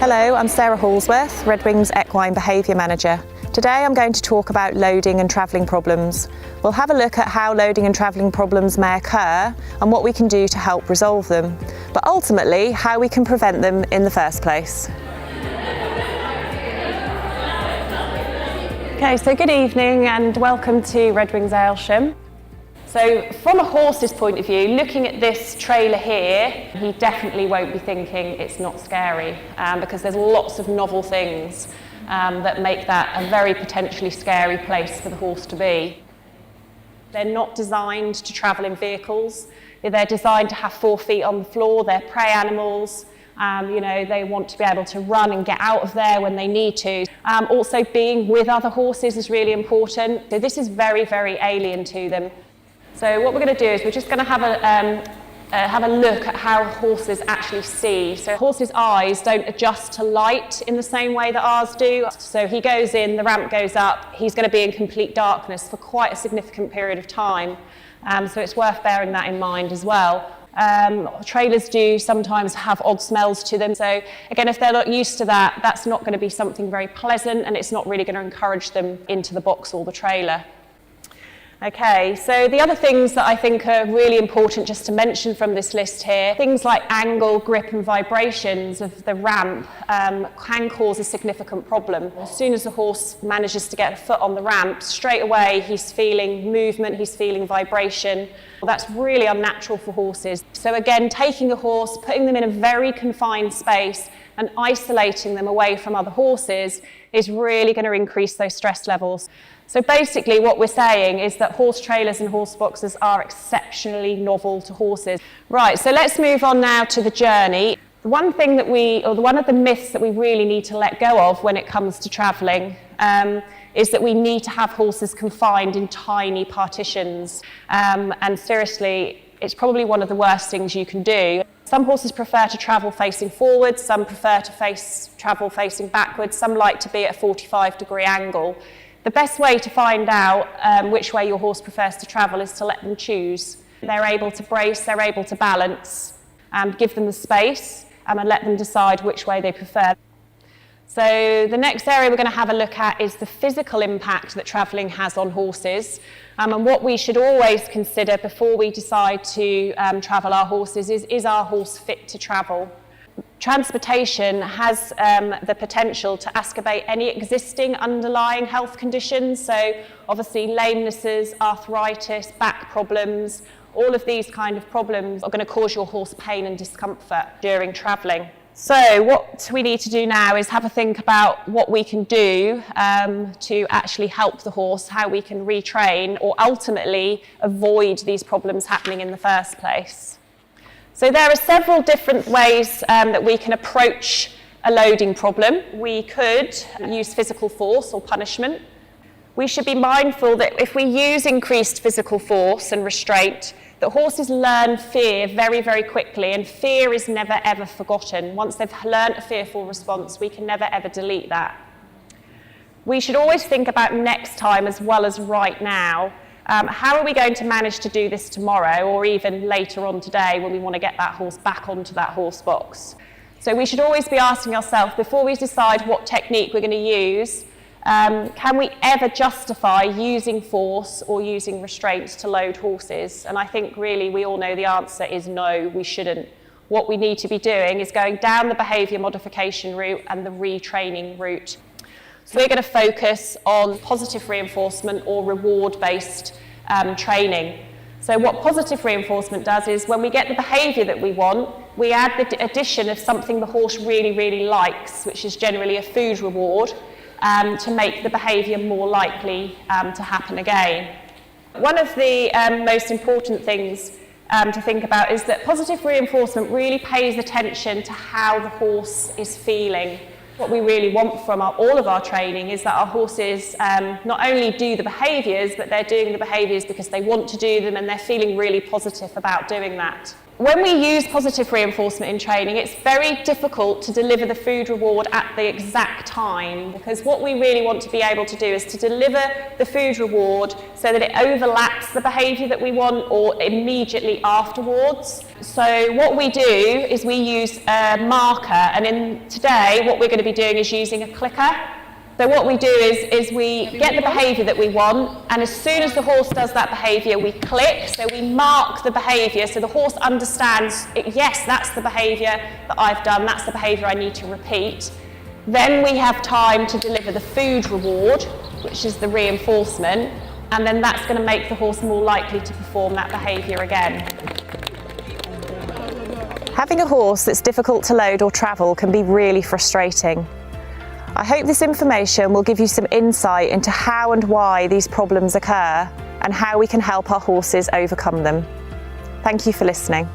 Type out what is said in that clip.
Hello, I'm Sarah Hallsworth, Redwings Equine Behaviour Manager. Today I'm going to talk about loading and travelling problems. We'll have a look at how loading and travelling problems may occur and what we can do to help resolve them, but ultimately how we can prevent them in the first place. Okay, so good evening and welcome to Redwings Aylsham. So from a horse's point of view, looking at this trailer here, he definitely won't be thinking it's not scary because there's lots of novel things that make that a very potentially scary place for the horse to be. They're not designed to travel in vehicles. They're designed to have 4 feet on the floor. They're prey animals. They want to be able to run and get out of there when they need to. Also, being with other horses is really important. So this is very, very alien to them. So what we're going to do is we're just going to have a look at how horses actually see. So horses' eyes don't adjust to light in the same way that ours do. So he goes in, the ramp goes up, he's going to be in complete darkness for quite a significant period of time. So it's worth bearing that in mind as well. Trailers do sometimes have odd smells to them. So again, if they're not used to that, that's not going to be something very pleasant, and it's not really going to encourage them into the box or the trailer. Okay, so the other things that I think are really important just to mention from this list here, things like angle, grip and vibrations of the ramp can cause a significant problem. As soon as the horse manages to get a foot on the ramp, straight away he's feeling movement, he's feeling vibration. Well, that's really unnatural for horses. So again, taking a horse, putting them in a very confined space and isolating them away from other horses is really going to increase those stress levels. So basically what we're saying is that horse trailers and horse boxes are exceptionally novel to horses. Right, so let's move on now to the journey. One of the myths that we really need to let go of when it comes to travelling is that we need to have horses confined in tiny partitions. And seriously, it's probably one of the worst things you can do. Some horses prefer to travel facing forwards, some prefer to travel facing backwards, some like to be at a 45-degree angle. The best way to find out which way your horse prefers to travel is to let them choose. They're able to brace, they're able to balance, give them the space and let them decide which way they prefer. So the next area we're going to have a look at is the physical impact that travelling has on horses. And what we should always consider before we decide to travel our horses is our horse fit to travel? Transportation has the potential to exacerbate any existing underlying health conditions. So obviously lamenesses, arthritis, back problems, all of these kind of problems are going to cause your horse pain and discomfort during travelling. So what we need to do now is have a think about what we can do to actually help the horse, how we can retrain or ultimately avoid these problems happening in the first place. So there are several different ways that we can approach a loading problem. We could use physical force or punishment. We should be mindful that if we use increased physical force and restraint, that horses learn fear very, very quickly, and fear is never ever forgotten. Once they've learned a fearful response, we can never ever delete that. We should always think about next time as well as right now. How are we going to manage to do this tomorrow or even later on today when we want to get that horse back onto that horse box? So we should always be asking ourselves, before we decide what technique we're going to use, can we ever justify using force or using restraints to load horses? And I think really we all know the answer is no, we shouldn't. What we need to be doing is going down the behaviour modification route and the retraining route. So we're going to focus on positive reinforcement or reward-based training. So what positive reinforcement does is when we get the behaviour that we want, we add the addition of something the horse really, really likes, which is generally a food reward, to make the behaviour more likely to happen again. One of the most important things to think about is that positive reinforcement really pays attention to how the horse is feeling. What we really want from all of our training is that our horses not only do the behaviours, but they're doing the behaviours because they want to do them and they're feeling really positive about doing that. When we use positive reinforcement in training, it's very difficult to deliver the food reward at the exact time, because what we really want to be able to do is to deliver the food reward so that it overlaps the behaviour that we want or immediately afterwards. So what we do is we use a marker, and today what we're going to be doing is using a clicker. So what we do is we get the behaviour that we want, and as soon as the horse does that behaviour, we click. So we mark the behaviour so the horse understands, yes, that's the behaviour that I've done, that's the behaviour I need to repeat. Then we have time to deliver the food reward, which is the reinforcement, and then that's going to make the horse more likely to perform that behaviour again. Having a horse that's difficult to load or travel can be really frustrating. I hope this information will give you some insight into how and why these problems occur and how we can help our horses overcome them. Thank you for listening.